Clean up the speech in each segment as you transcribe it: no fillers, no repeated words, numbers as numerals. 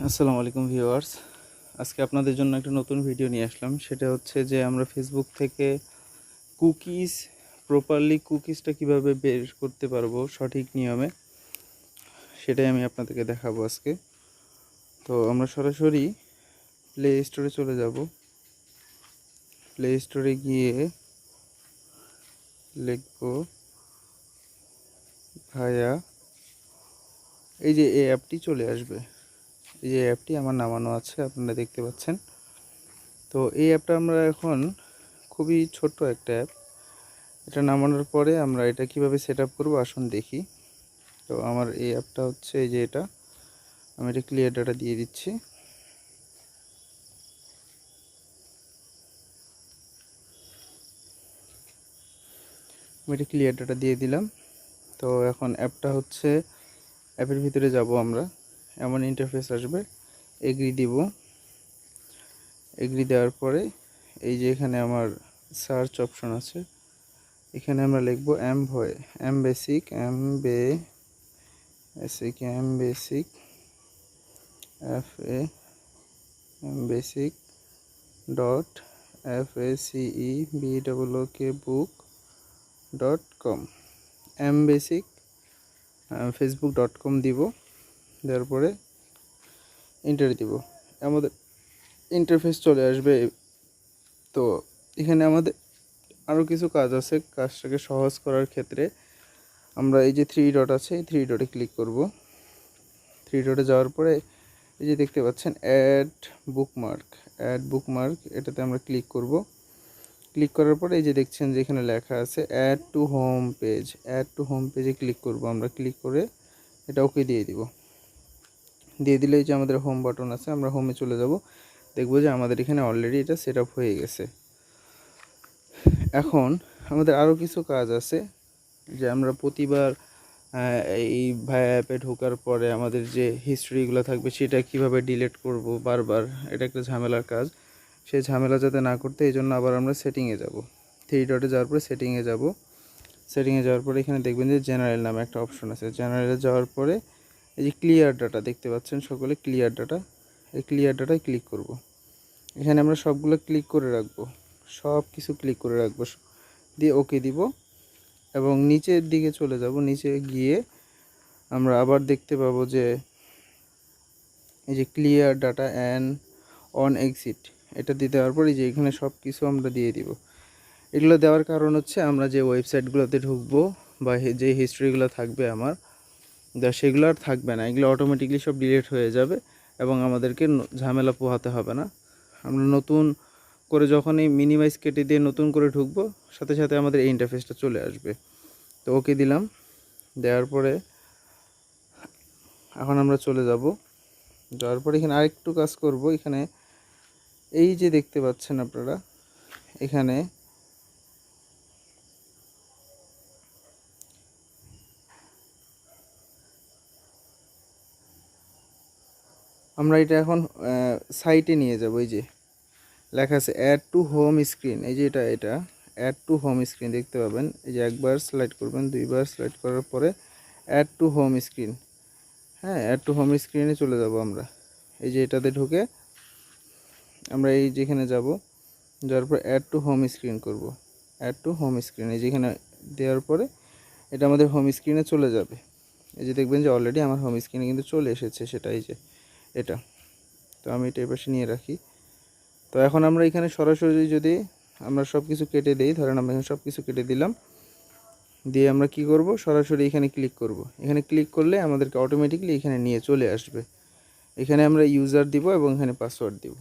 আসসালামু আলাইকুম ভিউয়ার্স। আজকে আপনাদের জন্য একটা নতুন ভিডিও নিয়ে আসলাম। সেটা হচ্ছে যে আমরা ফেসবুক থেকে কুকিজটা কিভাবে বের করতে পারবো সঠিক নিয়মে, সেটাই আমি আপনাদেরকে দেখাবো আজকে। তো আমরা সরাসরি প্লে স্টোরে চলে যাব। প্লে স্টোরে গিয়ে লিখব ভায়া, এই যে এই অ্যাপটি চলে আসবে। এই যে অ্যাপটি আমার নামানো আছে, আপনারা দেখতে পাচ্ছেন। তো এই অ্যাপটা আমরা এখন খুবই ছোট্ট একটা অ্যাপ। এটা নামানোর পরে আমরা এটা কিভাবে সেট আপ করবো আসুন দেখি। তো আমার এই অ্যাপটা হচ্ছে এই যে এটা, আমি এটা ক্লিয়ার ডাটা দিয়ে দিচ্ছি। আমি এটা ক্লিয়ার ডাটা দিয়ে দিলাম। তো এখন অ্যাপটা হচ্ছে, অ্যাপের ভিতরে যাব আমরা, এমন ইন্টারফেস আসবে। এগ্রি দিব। এগ্রি দেওয়ার পরে এই যে এখানে আমার সার্চ অপশন আছে, এখানে আমরা লিখব M basic F A M basic dot facebook.com mBasic facebook.com দিব। দেওয়ার পরে এন্টার দিব। আমাদের ইন্টারফেস চলে আসবে। তো এখানে আমাদের আরও কিছু কাজ আছে। কাজটাকে সহজ করার ক্ষেত্রে আমরা এই যে থ্রি ডট আছে, এই থ্রি ডটে ক্লিক করব। থ্রি ডটে যাওয়ার পরে এই যে দেখতে পাচ্ছেন অ্যাড বুকমার্ক, এটাতে আমরা ক্লিক করব। ক্লিক করার পরে এই যে দেখছেন যে এখানে লেখা আছে অ্যাড টু হোম পেজে ক্লিক করব। আমরা ক্লিক করে এটা ওকে দিয়ে দিব। দিয়ে দিলে এই যে আমাদের হোম বাটন আছে, আমরা হোমে চলে যাব। দেখব যে আমাদের এখানে অলরেডি এটা সেট আপ হয়ে গেছে। এখন আমাদের আরও কিছু কাজ আছে, যে আমরা প্রতিবার এই ভায়া অ্যাপে ঢোকার পরে আমাদের যে হিস্ট্রিগুলো থাকবে সেটা কিভাবে ডিলিট করব বারবার, এটা একটা ঝামেলার কাজ। সেই ঝামেলা যাতে না করতে এই জন্য আবার আমরা সেটিংয়ে যাব। থ্রি ডটে যাওয়ার পরে সেটিংয়ে যাব। সেটিংয়ে যাওয়ার পরে এখানে দেখবেন যে জেনারেল নামে একটা অপশন আছে। জেনারেলে যাওয়ার পরে এই যে ক্লিয়ার ডাটা দেখতে পাচ্ছেন সকলে, ক্লিয়ার ডাটা, এই ক্লিয়ার ডাটায় ক্লিক করব। এখানে আমরা সবগুলো ক্লিক করে রাখবো, সব কিছু ক্লিক করে রাখবো, দিয়ে ওকে দিব এবং নিচের দিকে চলে যাব। নিচে গিয়ে আমরা আবার দেখতে পাবো যে এই যে clear data and on exit, এটা দিয়ে দেওয়ার পর এই যে এখানে সব কিছু আমরা দিয়ে দিব। এগুলো দেওয়ার কারণ হচ্ছে আমরা যে ওয়েবসাইটগুলোতে ঢুকবো বা যে হিস্ট্রিগুলো থাকবে আমার, সেগুলো আর থাকবে না, এগুলো অটোমেটিকলি সব ডিলিট হয়ে যাবে এবং আমাদেরকে ঝামেলা পোহাতে হবে না। আমরা নতুন করে যখন এই মিনিমাইজ কেটে দিয়ে নতুন করে ঢুকবো, সাথে সাথে আমাদের এই ইন্টারফেসটা চলে আসবে। তো ওকে দিলাম। দেওয়ার পরে এখন আমরা চলে যাব। যাওয়ার পরে এখানে আরেকটু কাজ করব। এখানে এই যে দেখতে পাচ্ছেন আপনারা, এখানে আমরা এটা এখন সাইটে নিয়ে যাব। এই যে লেখা আছে অ্যাড টু হোম স্ক্রিন, এই যে এটা অ্যাড টু হোম স্ক্রিন দেখতে পাবেন। এই যে একবার স্লাইড করবেন, দুইবার স্লাইড করার পরে অ্যাড টু হোম স্ক্রিন, হ্যাঁ অ্যাড টু হোম স্ক্রিনে চলে যাব আমরা। এই যে এটাতে ঢুকে আমরা এই যেখানে যাব, যাওয়ার পর অ্যাড টু হোম স্ক্রিন করব। অ্যাড টু হোম স্ক্রিন এই যেখানে দেওয়ার পরে এটা আমাদের হোম স্ক্রিনে চলে যাবে। এই যে দেখবেন যে অলরেডি আমার হোম স্ক্রিনে কিন্তু চলে এসেছে, সেটা এই যে এটা। তো আমি এটা এপাশে নিয়ে রাখি। তো এখন আমরা এখানে সরাসরি যদি আমরা সব কিছু কেটে দিই, ধরেন আমরা এখানে সব কিছু কেটে দিলাম, দিয়ে আমরা কি করব, সরাসরি এখানে ক্লিক করব। এখানে ক্লিক করলে আমাদেরকে অটোমেটিকলি এখানে নিয়ে চলে আসবে। এখানে আমরা ইউজার দিব এবং এখানে পাসওয়ার্ড দিব।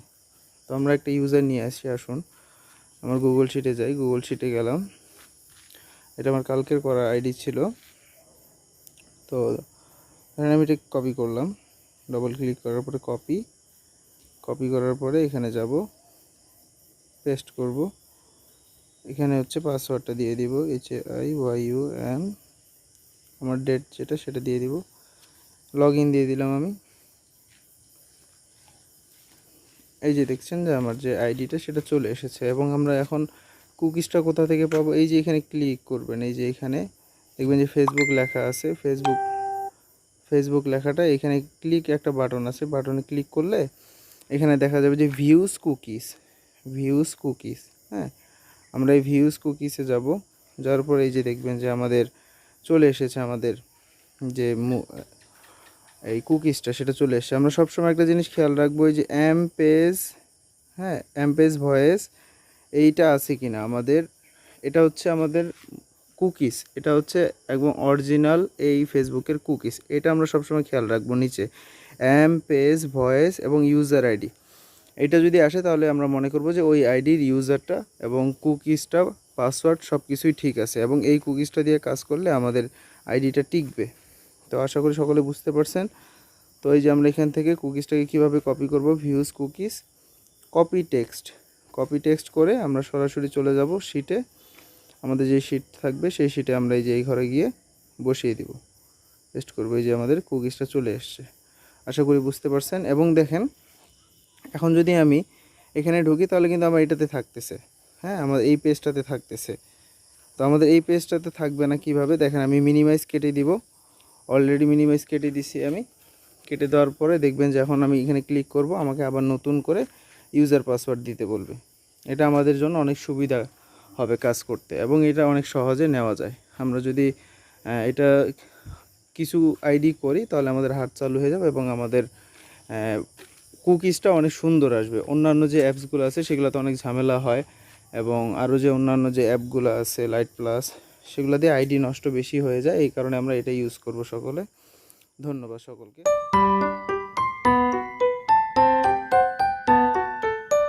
তো আমরা একটা ইউজার নিয়ে আসি, আসুন আমার গুগল শিটে যাই। গুগল শিটে গেলাম, এটা আমার কালকের করা আইডি ছিল। তো এখানে আমি এটা কপি করলাম, ডবল ক্লিক করার পরে কপি করার পরে এখানে যাব, পেস্ট করব। এখানে হচ্ছে পাসওয়ার্ডটা দিয়ে দিব, HAIYUM, আমার ডেট যেটা সেটা দিয়ে দিব, লগ ইন দিয়ে দিলাম আমি। এই যে দেখছেন যে আমার যে আইডিটা সেটা চলে এসেছে। এবং আমরা এখন কুকিজটা কোথা থেকে পাবো, এই যে এখানে ক্লিক করবেন, এই যে এখানে দেখবেন যে ফেসবুক লেখা আছে, ফেসবুক লেখাটা, এখানে ক্লিক একটা বাটন আছে, বাটনে ক্লিক করলে এখানে দেখা যাবে যে ভিউজ কুকিজ। হ্যাঁ, আমরা এই ভিউজ কুকিসে যাব, যাওয়ার পরে এই যে দেখবেন যে আমাদের চলে এসেছে আমাদের যে এই কুকিজটা সেটা চলে এসেছে। আমরা সবসময় একটা জিনিস খেয়াল রাখবো, এই যে পেজ, হ্যাঁ পেজ ভয়েস এইটা আছে কিনা আমাদের, এটা হচ্ছে আমাদের কুকিজ, এটা হচ্ছে একদম অরিজিনাল এই ফেসবুকের কুকিজ, এটা আমরা সবসময় খেয়াল রাখবো। নিচে পেজ ভয়েস এবং ইউজার আইডি, এটা যদি আসে তাহলে আমরা মনে করব যে ওই আইডির ইউজারটা এবং কুকিজটা পাসওয়ার্ড সব কিছুই ঠিক আছে, এবং এই কুকিজটা দিয়ে কাজ করলে আমাদের আইডিটা টিকবে। তো আশা করি সকলে বুঝতে পারছেন। তো এই যে আমরা এখান থেকে কুকিজটাকে কিভাবে কপি করব, ভিউজ কুকিজ, কপি টেক্সট করে আমরা সরাসরি চলে যাব শিটে, আমাদের যে শিট থাকবে সেই শিটে আমরা এই যে এই ঘরে গিয়ে বসিয়ে দিব, পেস্ট করব। এই যে আমাদের কুকিজটা চলে এসছে, আশা করি বুঝতে পারছেন। এবং দেখেন এখন যদি আমি এখানে ঢুকি তাহলে কিন্তু আমার এটাতে থাকতেছে, হ্যাঁ আমার এই পেজটাতে থাকতেছে। তো আমাদের এই পেজটাতে থাকবে না কিভাবে, দেখেন আমি মিনিমাইজ কেটে দিব, অলরেডি মিনিমাইজ কেটে দিছি আমি। কেটে দেওয়ার পরে দেখবেন যে এখন আমি এখানে ক্লিক করব, আমাকে আবার নতুন করে ইউজার পাসওয়ার্ড দিতে বলবে। এটা আমাদের জন্য অনেক সুবিধা হবে কাজ করতে, এবং এটা অনেক সহজে নেওয়া যায়। আমরা যদি এটা কিছু আইডি করি তাহলে আমাদের হাত চালু হয়ে যাবে এবং আমাদের কুকিজটা অনেক সুন্দর আসবে। অন্যান্য যে অ্যাপসগুলো আছে সেগুলোতে অনেক ঝামেলা হয়, এবং আরও যে অন্যান্য যে অ্যাপগুলো আছে লাইট প্লাস, সেগুলো দিয়ে আইডি নষ্ট বেশি হয়ে যায়। এই কারণে আমরা এটা ইউজ করব সকলে। ধন্যবাদ সকলকে।